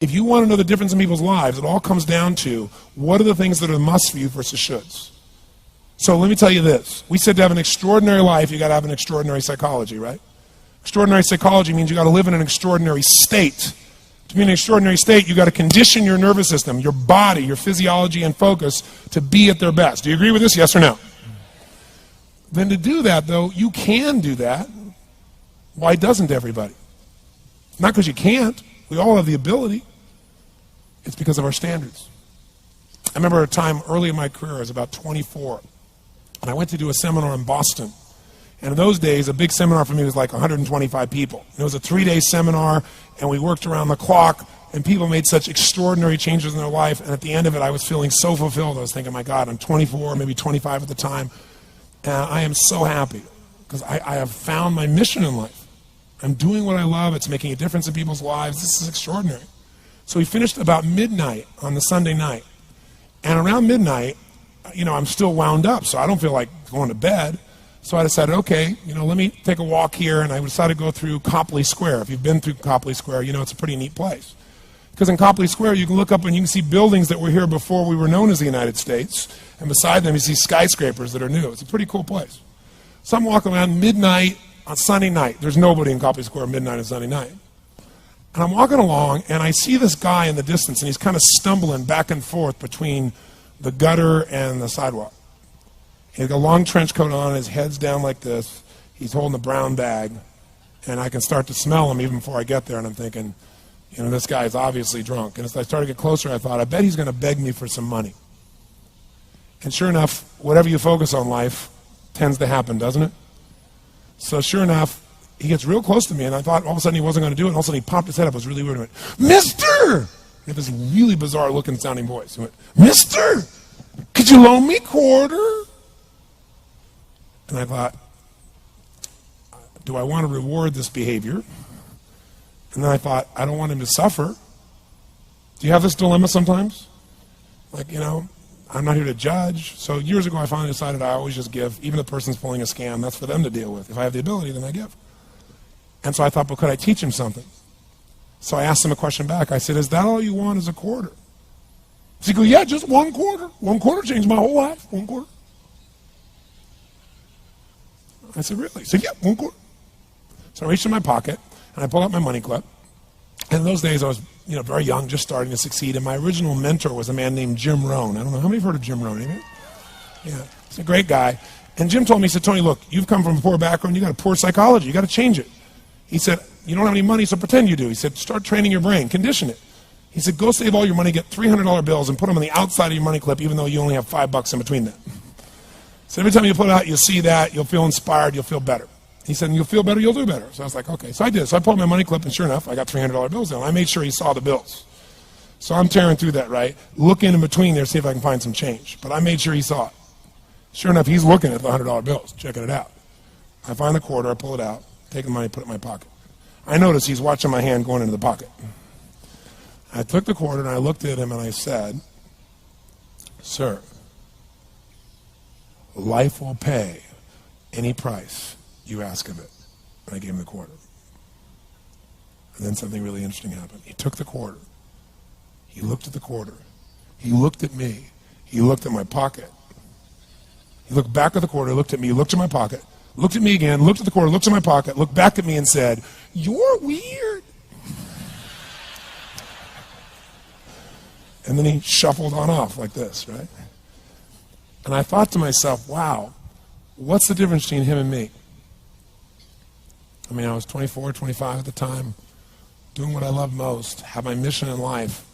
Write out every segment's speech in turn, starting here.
If you want to know the difference in people's lives, it all comes down to what are the things that are the must for you versus shoulds. So let me tell you this. We said to have an extraordinary life, you got to have an extraordinary psychology, right? Extraordinary psychology means you got to live in an extraordinary state. To be in an extraordinary state, you got to condition your nervous system, your body, your physiology and focus to be at their best. Do you agree with this? Yes or no? Then to do that, though, you can do that. Why doesn't everybody? Not because you can't. We all have the ability. It's because of our standards. I remember a time early in my career, I was about 24, and I went to do a seminar in Boston. And in those days, a big seminar for me was like 125 people. It was a 3-day seminar, and we worked around the clock, and people made such extraordinary changes in their life. And at the end of it, I was feeling so fulfilled. I was thinking, my God, I'm 24, maybe 25 at the time. And I am so happy because I have found my mission in life. I'm doing what I love. It's making a difference in people's lives. This is extraordinary. So we finished about midnight on the Sunday night. And around midnight, I'm still wound up, so I don't feel like going to bed. So I decided, okay, let me take a walk here, and I decided to go through Copley Square. If you've been through Copley Square, it's a pretty neat place. Because in Copley Square, you can look up and you can see buildings that were here before we were known as the United States, and beside them you see skyscrapers that are new. It's a pretty cool place. So I'm walking around midnight on Sunday night. There's nobody in Copley Square midnight on Sunday night. And I'm walking along, and I see this guy in the distance, and he's kind of stumbling back and forth between the gutter and the sidewalk. He's got a long trench coat on, his head's down like this. He's holding a brown bag, and I can start to smell him even before I get there, and I'm thinking, this guy is obviously drunk. And as I started to get closer, I thought, I bet he's going to beg me for some money. And sure enough, whatever you focus on life tends to happen, doesn't it? So sure enough, he gets real close to me, and I thought all of a sudden he wasn't going to do it, and all of a sudden he popped his head up. It was really weird. He went, "Mister!" He had this really bizarre looking sounding voice. He went, "Mister, could you loan me a quarter?" And I thought, do I want to reward this behavior? And then I thought, I don't want him to suffer. Do you have this dilemma sometimes? Like, I'm not here to judge. So years ago I finally decided I always just give. Even if the person's pulling a scam, that's for them to deal with. If I have the ability, then I give. And so I thought, but could I teach him something? So I asked him a question back. I said, is that all you want is a quarter? He goes, yeah, just 1 quarter. 1 quarter changed my whole life. 1 quarter. I said, really? He said, yeah, 1 quarter. So I reached in my pocket, and I pulled out my money clip. And in those days, I was very young, just starting to succeed. And my original mentor was a man named Jim Rohn. I don't know, how many have heard of Jim Rohn? Anybody? Yeah, he's a great guy. And Jim told me, he said, Tony, look, you've come from a poor background. You got a poor psychology. You got to change it. He said, you don't have any money, so pretend you do. He said, start training your brain. Condition it. He said, go save all your money, get $300 bills, and put them on the outside of your money clip, even though you only have $5 in between them. So every time you put it out, you'll see that, you'll feel inspired, you'll feel better. He said, and you'll feel better, you'll do better. So I was like, okay. So I did. So I pulled my money clip, and sure enough, I got $300 bills in. I made sure he saw the bills. So I'm tearing through that, right? Looking in between there, see if I can find some change. But I made sure he saw it. Sure enough, he's looking at the $100 bills, checking it out. I find the quarter, I pull it out, take the money, put it in my pocket. I notice he's watching my hand going into the pocket. I took the quarter, and I looked at him, and I said, sir, life will pay any price you ask of it. And I gave him the quarter. And then something really interesting happened. He took the quarter. He looked at the quarter. He looked at me. He looked at my pocket. He looked back at the quarter, looked at me, looked at my pocket, looked at me again, looked at the quarter, looked at my pocket, looked back at me and said, you're weird. And then he shuffled on off like this, right? And I thought to myself, wow, what's the difference between him and me? I mean, I was 24, 25 at the time, doing what I love most, have my mission in life,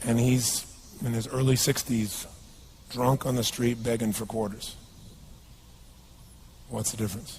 and he's in his early 60s, drunk on the street begging for quarters. What's the difference?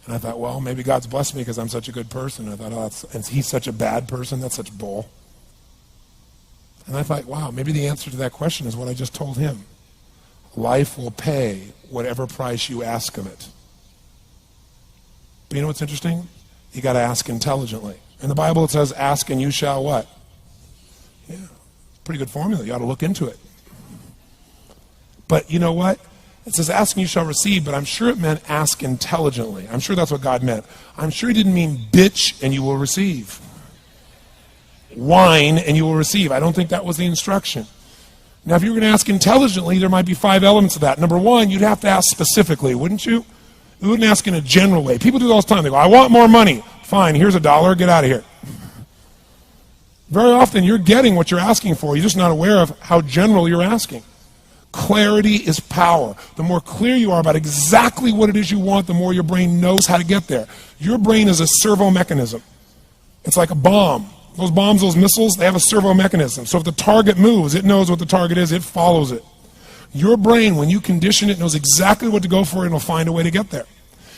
And I thought, well, maybe God's blessed me because I'm such a good person. And I thought, and he's such a bad person, that's such bull. And I thought, wow, maybe the answer to that question is what I just told him. Life will pay whatever price you ask of it. But you know what's interesting? You got to ask intelligently. In the Bible it says, ask and you shall what? Yeah, pretty good formula. You ought to look into it. But you know what? It says, ask and you shall receive, but I'm sure it meant ask intelligently. I'm sure that's what God meant. I'm sure he didn't mean bitch and you will receive. Whine and you will receive. I don't think that was the instruction. Now, if you were going to ask intelligently, there might be 5 elements of that. Number one, you'd have to ask specifically, wouldn't you? You wouldn't ask in a general way. People do it all the time. They go, I want more money. Fine, here's $1, get out of here. Very often you're getting what you're asking for. You're just not aware of how general you're asking. Clarity is power. The more clear you are about exactly what it is you want, the more your brain knows how to get there. Your brain is a servo mechanism. It's like a bomb. Those bombs, those missiles, they have a servo mechanism. So if the target moves, it knows what the target is, it follows it. Your brain, when you condition it, knows exactly what to go for and it'll find a way to get there.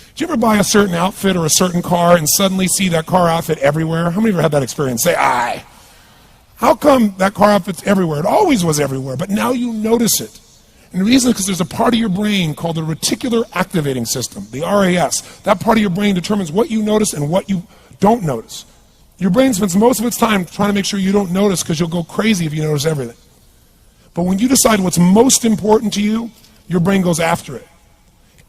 Did you ever buy a certain outfit or a certain car and suddenly see that car outfit everywhere? How many of you had that experience? Say, aye. How come that car outfit's everywhere? It always was everywhere, but now you notice it. And the reason is because there's a part of your brain called the reticular activating system, the RAS. That part of your brain determines what you notice and what you don't notice. Your brain spends most of its time trying to make sure you don't notice because you'll go crazy if you notice everything. But when you decide what's most important to you, your brain goes after it.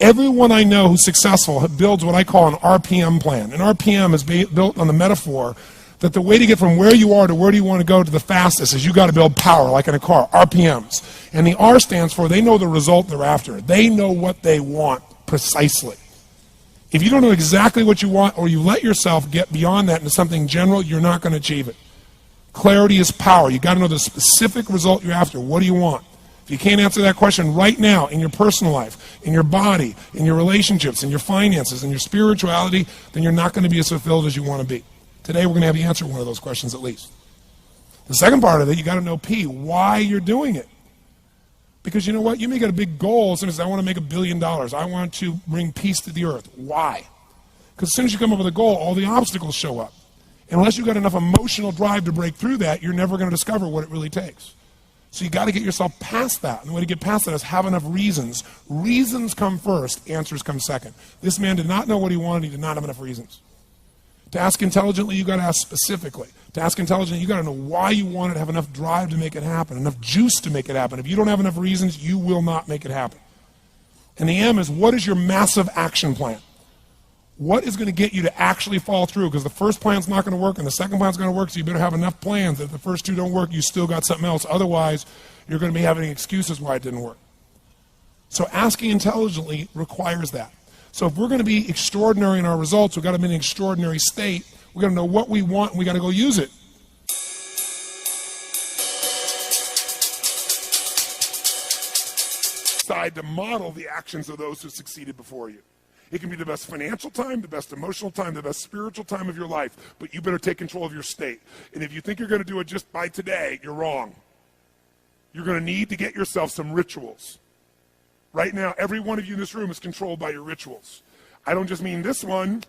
Everyone I know who's successful builds what I call an RPM plan. An RPM is built on the metaphor that the way to get from where you are to where do you want to go to the fastest is you got to build power, like in a car, RPMs. And the R stands for they know the result they're after. They know what they want precisely. If you don't know exactly what you want or you let yourself get beyond that into something general, you're not going to achieve it. Clarity is power. You got to know the specific result you're after. What do you want? If you can't answer that question right now in your personal life, in your body, in your relationships, in your finances, in your spirituality, then you're not going to be as fulfilled as you want to be. Today we're going to have you answer one of those questions at least. The second part of it, you got to know P, why you're doing it. Because you know what? You may get a big goal as soon as I want to make $1 billion. I want to bring peace to the earth. Why? Because as soon as you come up with a goal, all the obstacles show up. And unless you've got enough emotional drive to break through that, you're never going to discover what it really takes. So you got to get yourself past that. And the way to get past that is have enough reasons. Reasons come first, answers come second. This man did not know what he wanted. He did not have enough reasons. To ask intelligently, you got to ask specifically. To ask intelligently, you got to know why you want it, have enough drive to make it happen, enough juice to make it happen. If you don't have enough reasons, you will not make it happen. And the M is, what is your massive action plan? What is going to get you to actually fall through? Because the first plan's not going to work and the second plan's going to work, so you better have enough plans that if the first two don't work, you still got something else. Otherwise, you're going to be having excuses why it didn't work. So asking intelligently requires that. So if we're going to be extraordinary in our results, we've got to be in an extraordinary state. We've got to know what we want and we've got to go use it. Decide to model the actions of those who succeeded before you. It can be the best financial time, the best emotional time, the best spiritual time of your life, but you better take control of your state. And if you think you're going to do it just by today, you're wrong. You're going to need to get yourself some rituals. Right now, every one of you in this room is controlled by your rituals. I don't just mean this one.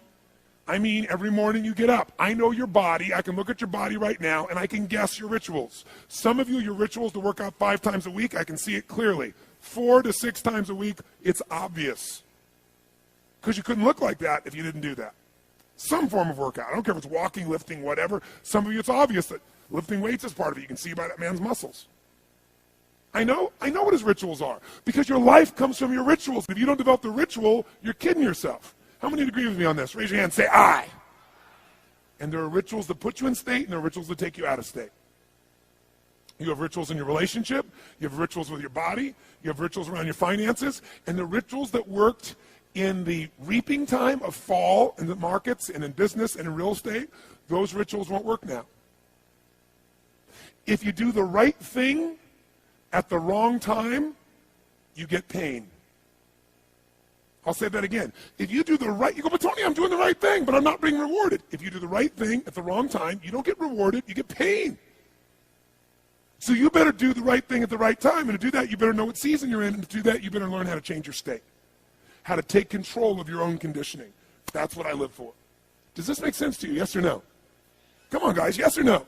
I mean every morning you get up. I know your body. I can look at your body right now, and I can guess your rituals. Some of you, your rituals to work out 5 times a week, I can see it clearly. 4 to 6 times a week, it's obvious. Because you couldn't look like that if you didn't do that. Some form of workout. I don't care if it's walking, lifting, whatever. Some of you, it's obvious that lifting weights is part of it. You can see by that man's muscles. I know what his rituals are. Because your life comes from your rituals. If you don't develop the ritual, you're kidding yourself. How many agree with me on this? Raise your hand, say I. And there are rituals that put you in state, and there are rituals that take you out of state. You have rituals in your relationship. You have rituals with your body. You have rituals around your finances. And the rituals that worked in the reaping time of fall in the markets and in business and in real estate, those rituals won't work now. If you do the right thing at the wrong time, you get pain. I'll say that again. If you do the right, you go, but Tony, I'm doing the right thing, but I'm not being rewarded. If you do the right thing at the wrong time, you don't get rewarded, you get pain. So you better do the right thing at the right time, and to do that, you better know what season you're in, and to do that, you better learn how to change your state, how to take control of your own conditioning. That's what I live for. Does this make sense to you, yes or no? Come on, guys, yes or no?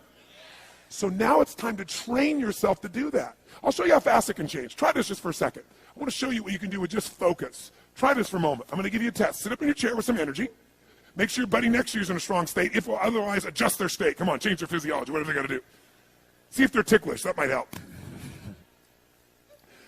So now it's time to train yourself to do that. I'll show you how fast it can change. Try this just for a second. I want to show you what you can do with just focus. Try this for a moment. I'm going to give you a test. Sit up in your chair with some energy. Make sure your buddy next to you is in a strong state. If otherwise, adjust their state. Come on, change their physiology, whatever they got to do. See if they're ticklish. That might help.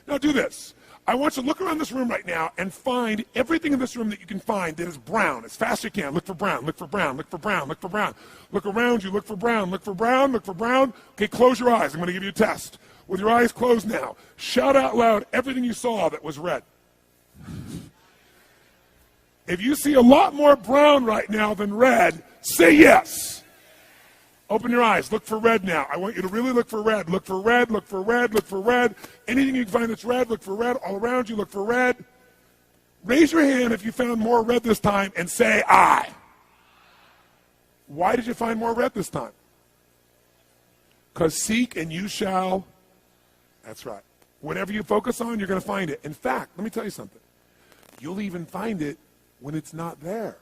Now do this. I want you to look around this room right now and find everything in this room that you can find that is brown as fast as you can. Look for brown, look for brown, look for brown, look for brown. Look around you, look for brown, look for brown, look for brown. Okay, close your eyes. I'm going to give you a test. With your eyes closed now, shout out loud everything you saw that was red. If you see a lot more brown right now than red, say yes. Open your eyes. Look for red now. I want you to really look for red. Look for red, look for red, look for red. Anything you can find that's red, look for red. All around you, look for red. Raise your hand if you found more red this time and say I. Why did you find more red this time? Because seek and you shall. That's right. Whatever you focus on, you're going to find it. In fact, let me tell you something. You'll even find it when it's not there.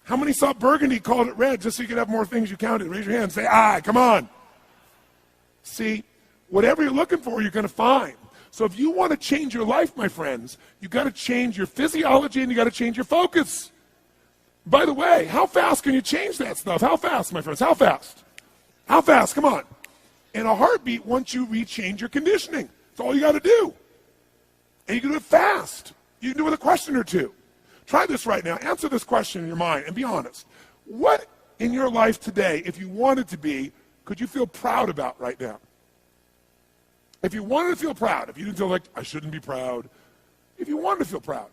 How many saw burgundy, called it red, just so you could have more things you counted? Raise your hand, say, aye, come on. See, whatever you're looking for, you're going to find. So if you want to change your life, my friends, you've got to change your physiology and you've got to change your focus. By the way, how fast can you change that stuff? How fast, my friends? How fast? How fast? Come on. In a heartbeat, once you rechange your conditioning. That's all you got to do. And you can do it fast. You can do it with a question or two. Try this right now. Answer this question in your mind and be honest. What in your life today, if you wanted to be, could you feel proud about right now? If you wanted to feel proud, if you didn't feel like, I shouldn't be proud, if you wanted to feel proud,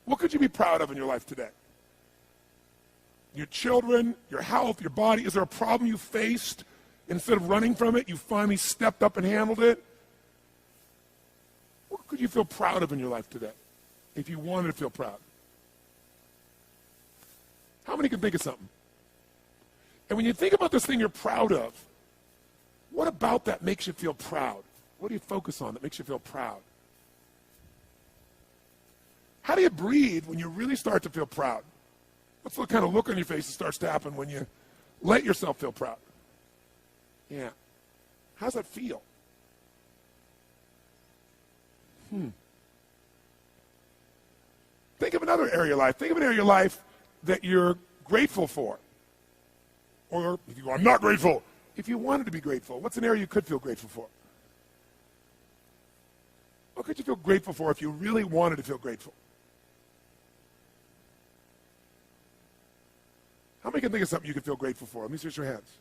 what could you be proud of in your life today? Your children, your health, your body. Is there a problem you faced? Instead of running from it, you finally stepped up and handled it? What could you feel proud of in your life today if you wanted to feel proud? How many can think of something? And when you think about this thing you're proud of, what about that makes you feel proud? What do you focus on that makes you feel proud? How do you breathe when you really start to feel proud? What's the kind of look on your face that starts to happen when you let yourself feel proud? Yeah. How's that feel? Think of another area of your life. Think of an area of your life that you're grateful for. Or if you go, I'm not grateful. If you wanted to be grateful, what's an area you could feel grateful for? What could you feel grateful for if you really wanted to feel grateful? How many can think of something you could feel grateful for? Let me see your hands.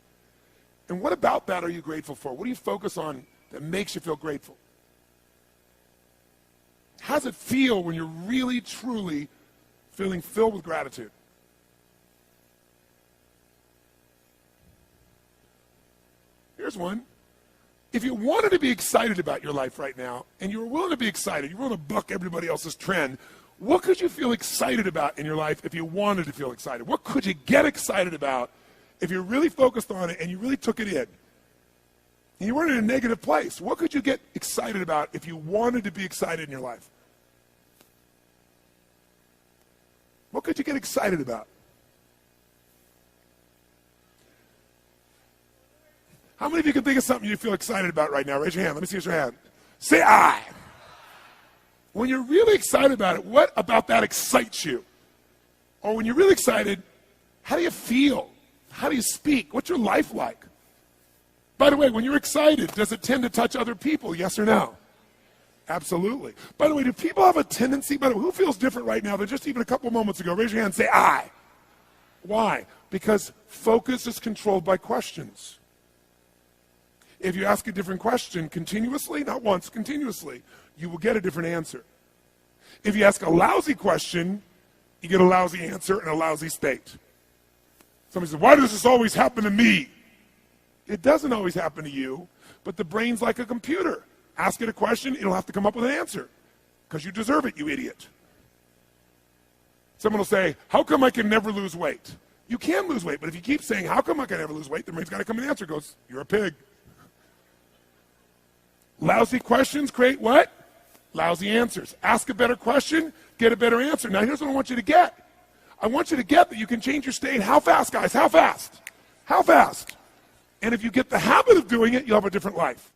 And what about that are you grateful for? What do you focus on that makes you feel grateful? How does it feel when you're really, truly feeling filled with gratitude? Here's one. If you wanted to be excited about your life right now, and you were willing to be excited, you were willing to buck everybody else's trend, what could you feel excited about in your life if you wanted to feel excited? What could you get excited about if you really focused on it and you really took it in? And you weren't in a negative place. What could you get excited about if you wanted to be excited in your life? What could you get excited about? How many of you can think of something you feel excited about right now? Raise your hand. Let me see your hand. Say I. When you're really excited about it, what about that excites you? Or when you're really excited, how do you feel? How do you speak? What's your life like? By the way, when you're excited, does it tend to touch other people? Yes or no? Absolutely. By the way, do people have a tendency, by the way, who feels different right now than just even a couple moments ago? Raise your hand and say I. Why? Because focus is controlled by questions. If you ask a different question continuously, not once, continuously, you will get a different answer. If you ask a lousy question, you get a lousy answer and a lousy state. Somebody says, why does this always happen to me? It doesn't always happen to you, but the brain's like a computer. Ask it a question, it'll have to come up with an answer. Because you deserve it, you idiot. Someone will say, how come I can never lose weight? You can lose weight, but if you keep saying, how come I can never lose weight, the brain's got to come with an answer. It goes, you're a pig. Lousy questions create what? Lousy answers. Ask a better question, get a better answer. Now here's what I want you to get. I want you to get that you can change your state. How fast, guys? How fast? How fast? And if you get the habit of doing it, you'll have a different life.